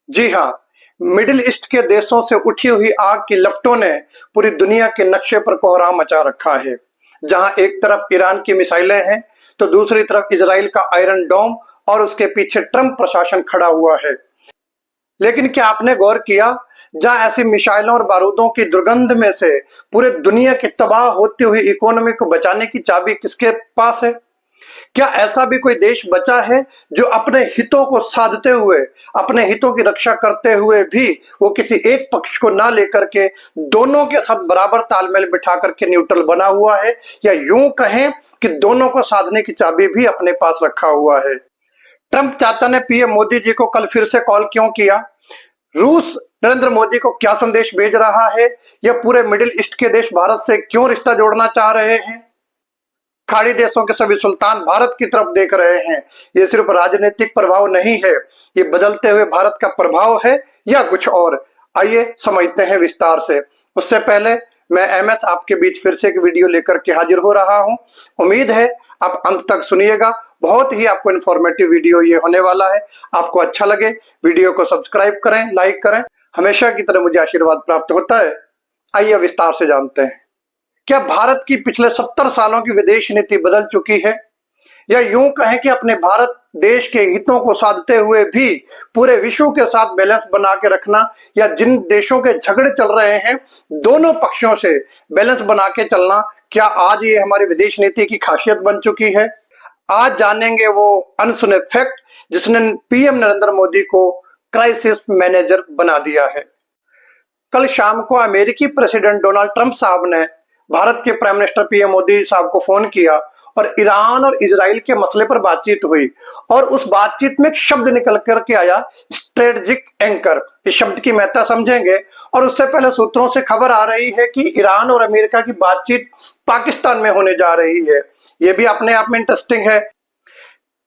जी हाँ, middle east के देशों से उठी हुई आग की लपटों ने पूरी दुनिया के नक्शे पर कोहराम मचा रखा है। जहां एक तरफ ईरान की मिसाइलें हैं, तो दूसरी तरफ इजराइल का आयरन डोम और उसके पीछे ट्रंप प्रशासन खड़ा हुआ है। लेकिन क्या आपने गौर किया, जहां ऐसी मिसाइलों और बारूदों की दुर्गंध में से पूरे दुनिया की तबाह होती हुई इकोनॉमी को बचाने की चाबी किसके पास है? क्या ऐसा भी कोई देश बचा है जो अपने हितों को साधते हुए, अपने हितों की रक्षा करते हुए भी वो किसी एक पक्ष को ना लेकर के दोनों के साथ बराबर तालमेल बिठा करके न्यूट्रल बना हुआ है, या यूं कहें कि दोनों को साधने की चाबी भी अपने पास रखा हुआ है? ट्रंप चाचा ने पीएम मोदी जी को कल फिर से कॉल क्यों किया? रूस नरेंद्र मोदी को क्या संदेश भेज रहा है? या पूरे मिडिल ईस्ट के देश भारत से क्यों रिश्ता जोड़ना चाह रहे हैं? खाड़ी देशों के सभी सुल्तान भारत की तरफ देख रहे हैं। ये सिर्फ राजनीतिक प्रभाव नहीं है, ये बदलते हुए भारत का प्रभाव है या कुछ और? आइए समझते हैं विस्तार से। उससे पहले मैं एमएस आपके बीच फिर से एक वीडियो लेकर के हाजिर हो रहा हूं। उम्मीद है आप अंत तक सुनिएगा, बहुत ही आपको इन्फॉर्मेटिव वीडियो ये होने वाला है। आपको अच्छा लगे वीडियो को सब्सक्राइब करें, लाइक करें, हमेशा की तरह मुझे आशीर्वाद प्राप्त होता है। आइए विस्तार से जानते हैं। क्या भारत की पिछले 70 सालों की विदेश नीति बदल चुकी है? या यूं कहें कि अपने भारत देश के हितों को साधते हुए भी पूरे विश्व के साथ बैलेंस बना के रखना, या जिन देशों के झगड़े चल रहे हैं दोनों पक्षों से बैलेंस बना के चलना, क्या आज ये हमारी विदेश नीति की खासियत बन चुकी है? आज जानेंगे वो अनसुने फैक्ट जिसने पीएम नरेंद्र मोदी को क्राइसिस मैनेजर बना दिया है। कल शाम को अमेरिकी प्रेसिडेंट डोनाल्ड ट्रंप साहब ने भारत के प्राइम मिनिस्टर पीएम मोदी साहब को फोन किया और ईरान और इजराइल के मसले पर बातचीत हुई। और उस बातचीत में एक शब्द निकल करके आया, स्ट्रेटेजिक एंकर। इस शब्द की महत्ता समझेंगे। और उससे पहले सूत्रों से खबर आ रही है कि ईरान और अमेरिका की बातचीत पाकिस्तान में होने जा रही है। यह भी अपने आप में इंटरेस्टिंग है।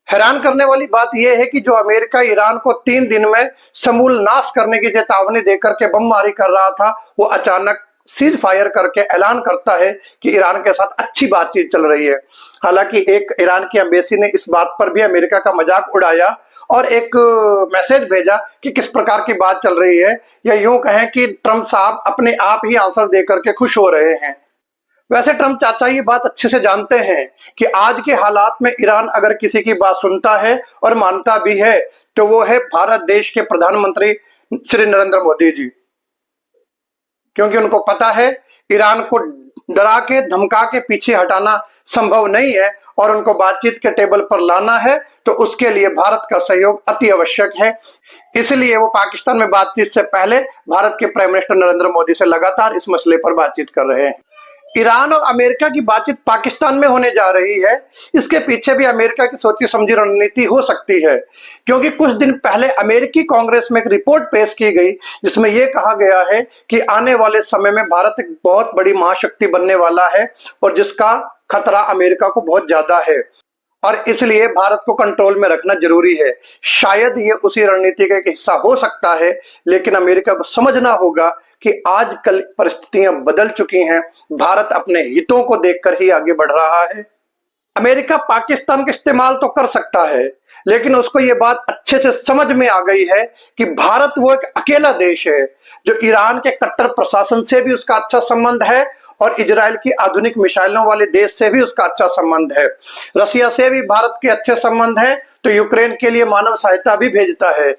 हैरान करने वाली बात यह है कि जो अमेरिका ईरान को 3 दिन में समूल नाश करने की चेतावनी देकर के बमबारी कर रहा था, वो अचानक सीज फायर करके ऐलान करता है कि ईरान के साथ अच्छी बातचीत चल रही है। हालांकि एक ईरान की एम्बेसी ने इस बात पर भी अमेरिका का मजाक उड़ाया और एक मैसेज भेजा कि किस प्रकार की बात चल रही है, या यूं कहें कि ट्रंप साहब अपने आप ही आंसर देकर के खुश हो रहे हैं। वैसे ट्रंप चाचा ये बात अच्छे से जानते हैं कि आज के हालात में ईरान अगर किसी की बात सुनता है और मानता भी है तो वो है भारत देश के प्रधानमंत्री श्री नरेंद्र मोदी जी। क्योंकि उनको पता है ईरान को डरा के धमका के पीछे हटाना संभव नहीं है और उनको बातचीत के टेबल पर लाना है, तो उसके लिए भारत का सहयोग अति आवश्यक है। इसलिए वो पाकिस्तान में बातचीत से पहले भारत के प्राइम मिनिस्टर नरेंद्र मोदी से लगातार इस मसले पर बातचीत कर रहे हैं। ईरान और अमेरिका की बातचीत पाकिस्तान में होने जा रही है, इसके पीछे भी अमेरिका की सोची समझी रणनीति हो सकती है। क्योंकि कुछ दिन पहले अमेरिकी कांग्रेस में एक रिपोर्ट पेश की गई जिसमें यह कहा गया है कि आने वाले समय में भारत एक बहुत बड़ी महाशक्ति बनने वाला है और जिसका खतरा अमेरिका को बहुत ज्यादा है और इसलिए भारत को कंट्रोल में रखना जरूरी है। शायद ये उसी रणनीति का एक हिस्सा हो सकता है, लेकिन अमेरिका को समझना होगा कि आजकल परिस्थितियां बदल चुकी हैं। भारत अपने हितों को देखकर ही आगे बढ़ रहा है। अमेरिका पाकिस्तान का इस्तेमाल तो कर सकता है, लेकिन उसको ये बात अच्छे से समझ में आ गई है कि भारत वो एक अकेला देश है जो ईरान के कट्टर प्रशासन से भी उसका अच्छा संबंध है और इजराइल की आधुनिक मिसाइलों वाले देश से भी उसका अच्छा संबंध है। रसिया से भी भारत के अच्छे संबंध है, तो यूक्रेन के लिए मानव सहायता भी भेजता है।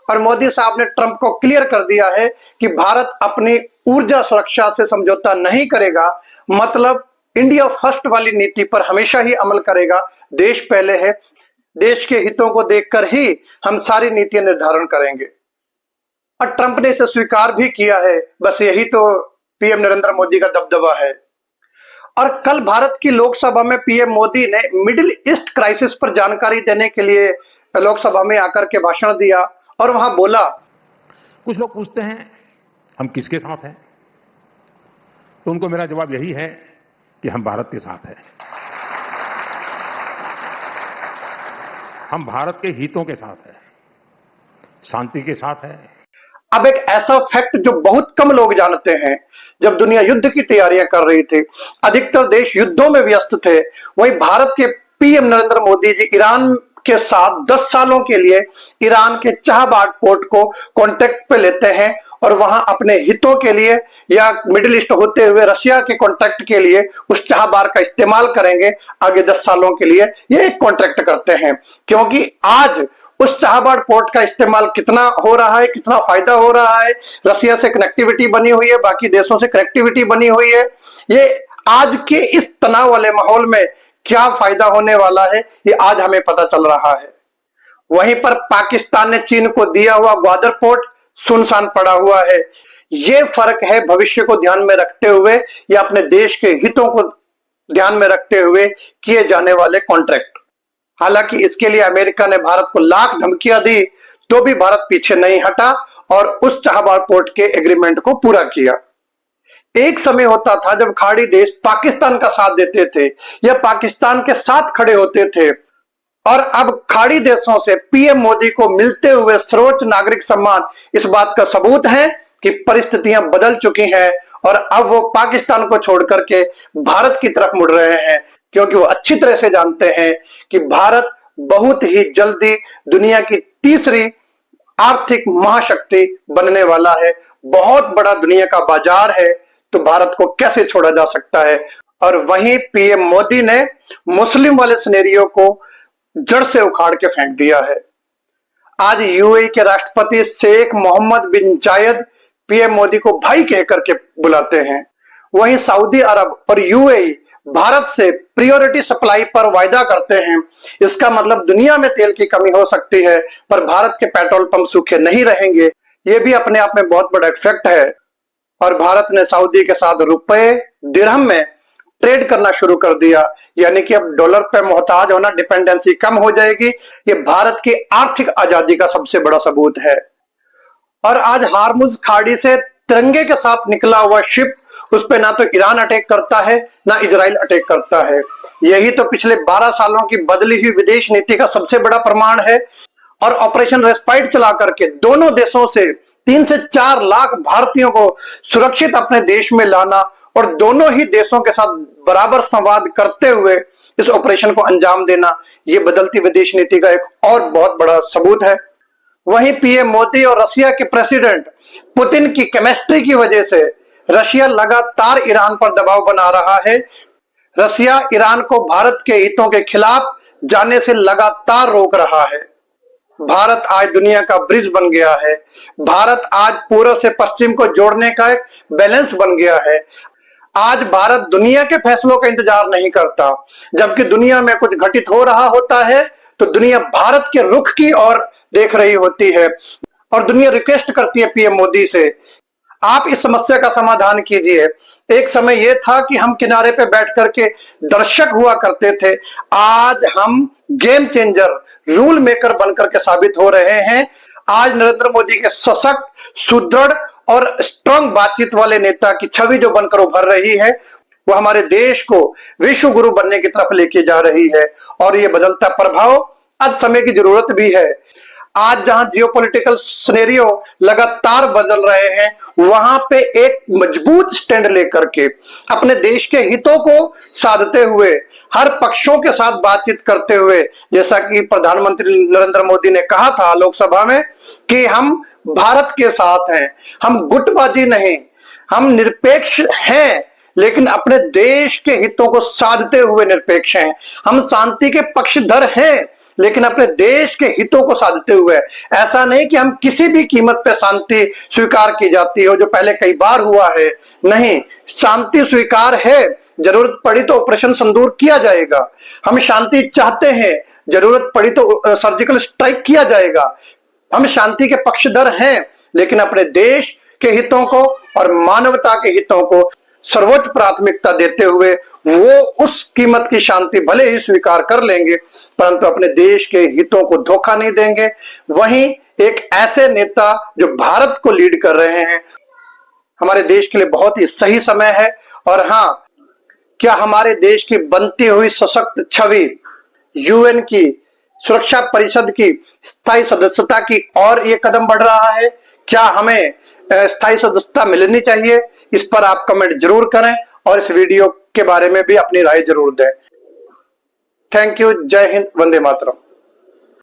और मोदी साहब ने ट्रंप को क्लियर कर दिया है कि भारत अपनी ऊर्जा सुरक्षा से समझौता नहीं करेगा, मतलब इंडिया फर्स्ट वाली नीति पर हमेशा ही अमल करेगा। देश पहले है, देश के हितों को देखकर ही हम सारी नीतियां निर्धारण करेंगे। और ट्रंप ने इसे स्वीकार भी किया है। बस यही तो पीएम नरेंद्र मोदी का दबदबा है। और कल भारत की लोकसभा में पीएम मोदी ने मिडिल ईस्ट क्राइसिस पर जानकारी देने के लिए लोकसभा में आकर के भाषण दिया और वहां बोला, कुछ लोग पूछते हैं हम किसके साथ हैं, तो उनको मेरा जवाब यही है कि हम भारत के साथ हैं। हम भारत के हितों के साथ हैं, शांति के साथ है। अब एक ऐसा फैक्ट जो बहुत कम लोग जानते हैं, जब दुनिया युद्ध की तैयारियां कर रही थी, अधिकतर देश युद्धों में व्यस्त थे, वहीं भारत के पीएम नरेंद्र मोदी जी ईरान के साथ 10 सालों के लिए ईरान के चाहबाग पोर्ट को कॉन्ट्रैक्ट पे लेते हैं और वहां अपने हितों के लिए या मिडिल ईस्ट होते हुए रशिया के कॉन्ट्रैक्ट के लिए उस चाहबाग का इस्तेमाल करेंगे आगे 10 सालों के लिए, ये एक कॉन्ट्रैक्ट करते हैं। क्योंकि आज उस चाहबाग पोर्ट का इस्तेमाल कितना हो रहा है, कितना फायदा हो रहा है, रशिया से कनेक्टिविटी बनी हुई है, बाकी देशों से कनेक्टिविटी बनी हुई है, ये आज के इस तनाव वाले माहौल में क्या फायदा होने वाला है ये आज हमें पता चल रहा है। वहीं पर पाकिस्तान ने चीन को दिया हुआ ग्वादर पोर्ट सुनसान पड़ा हुआ है। ये फर्क है भविष्य को ध्यान में रखते हुए या अपने देश के हितों को ध्यान में रखते हुए किए जाने वाले कॉन्ट्रैक्ट। हालांकि इसके लिए अमेरिका ने भारत को लाख धमकियां दी तो भी भारत पीछे नहीं हटा और उस चाहबाग पोर्ट के एग्रीमेंट को पूरा किया। एक समय होता था जब खाड़ी देश पाकिस्तान का साथ देते थे या पाकिस्तान के साथ खड़े होते थे, और अब खाड़ी देशों से पीएम मोदी को मिलते हुए सर्वोच्च नागरिक सम्मान इस बात का सबूत है कि परिस्थितियां बदल चुकी हैं और अब वो पाकिस्तान को छोड़ करके भारत की तरफ मुड़ रहे हैं, क्योंकि वो अच्छी तरह से जानते हैं कि भारत बहुत ही जल्दी दुनिया की तीसरी आर्थिक महाशक्ति बनने वाला है। बहुत बड़ा दुनिया का बाजार है, तो भारत को कैसे छोड़ा जा सकता है। और वहीं पीएम मोदी ने मुस्लिम वाले सिनेरियो को जड़ से उखाड़ के फेंक दिया है। आज यूएई के राष्ट्रपति शेख मोहम्मद बिन जायद पीएम मोदी को भाई कह करके बुलाते हैं। वहीं सऊदी अरब और यूएई भारत से प्रायोरिटी सप्लाई पर वायदा करते हैं। इसका मतलब दुनिया में तेल की कमी हो सकती है पर भारत के पेट्रोल पंप सूखे नहीं रहेंगे। ये भी अपने आप में बहुत बड़ा इफेक्ट है। और भारत ने सऊदी के साथ रुपए दिरहम में ट्रेड करना शुरू कर दिया, यानी कि अब डॉलर पे मोहताज होना, डिपेंडेंसी कम हो जाएगी। ये भारत की आर्थिक आजादी का सबसे बड़ा सबूत है। और आज हार्मुज खाड़ी से तिरंगे के साथ निकला हुआ शिप, उस पे ना तो ईरान अटैक करता है ना इजराइल अटैक करता है। यही तो पिछले 12 सालों की बदली हुई विदेश नीति का सबसे बड़ा प्रमाण है। और ऑपरेशन रेस्पाइट चला करके दोनों देशों से 3 से 4 लाख भारतीयों को सुरक्षित अपने देश में लाना और दोनों ही देशों के साथ बराबर संवाद करते हुए इस ऑपरेशन को अंजाम देना, ये बदलती विदेश नीति का एक और बहुत बड़ा सबूत है। वहीं पीएम मोदी और रशिया के प्रेसिडेंट पुतिन की केमिस्ट्री की वजह से रशिया लगातार ईरान पर दबाव बना रहा है। रशिया ईरान को भारत के हितों के खिलाफ जाने से लगातार रोक रहा है। भारत आज दुनिया का ब्रिज बन गया है। भारत आज पूर्व से पश्चिम को जोड़ने का एक बैलेंस बन गया है। आज भारत दुनिया के फैसलों का इंतजार नहीं करता। जबकि दुनिया में कुछ घटित हो रहा होता है तो दुनिया भारत के रुख की ओर देख रही होती है और दुनिया रिक्वेस्ट करती है पीएम मोदी से, आप इस समस्या का समाधान कीजिए। एक समय यह था कि हम किनारे पे बैठ करके दर्शक हुआ करते थे, आज हम गेम चेंजर, रूल मेकर बनकर के साबित हो रहे हैं। आज नरेंद्र मोदी के सशक्त, सुदृढ़ और स्ट्रांग बातचीत वाले नेता की छवि जो बनकर उभर रही है, वो हमारे देश को विश्व गुरु बनने की तरफ लेके जा रही है। और ये बदलता प्रभाव आज समय की जरूरत भी है। आज जहां जियोपॉलिटिकल सिनेरियो लगातार बदल रहे हैं, वहां पे एक मजबूत स्टैंड लेकर के अपने देश के हितों को साधते हुए, हर पक्षों के साथ बातचीत करते हुए, जैसा कि प्रधानमंत्री नरेंद्र मोदी ने कहा था लोकसभा में कि हम भारत के साथ हैं, हम गुटबाजी नहीं, हम निरपेक्ष हैं, लेकिन अपने देश के हितों को साधते हुए निरपेक्ष हैं। हम शांति के पक्षधर हैं, लेकिन अपने देश के हितों को साधते हुए। ऐसा नहीं कि हम किसी भी कीमत पे शांति स्वीकार की जाती हो, जो पहले कई बार हुआ है। नहीं, शांति स्वीकार है, जरूरत पड़ी तो ऑपरेशन सिंदूर किया जाएगा। हम शांति चाहते हैं, जरूरत पड़ी तो सर्जिकल स्ट्राइक किया जाएगा। हम शांति के पक्षधर हैं, लेकिन अपने देश के हितों को और मानवता के हितों को सर्वोच्च प्राथमिकता देते हुए वो उस कीमत की शांति भले ही स्वीकार कर लेंगे, परंतु अपने देश के हितों को धोखा नहीं देंगे। वहीं एक ऐसे नेता जो भारत को लीड कर रहे हैं, हमारे देश के लिए बहुत ही सही समय है। और हाँ, क्या हमारे देश की बनती हुई सशक्त छवि यूएन की सुरक्षा परिषद की स्थायी सदस्यता की और ये कदम बढ़ रहा है? क्या हमें स्थायी सदस्यता मिलनी चाहिए? इस पर आप कमेंट जरूर करें और इस वीडियो के बारे में भी अपनी राय जरूर दें। Thank you. जय हिंद, वंदे मातरम।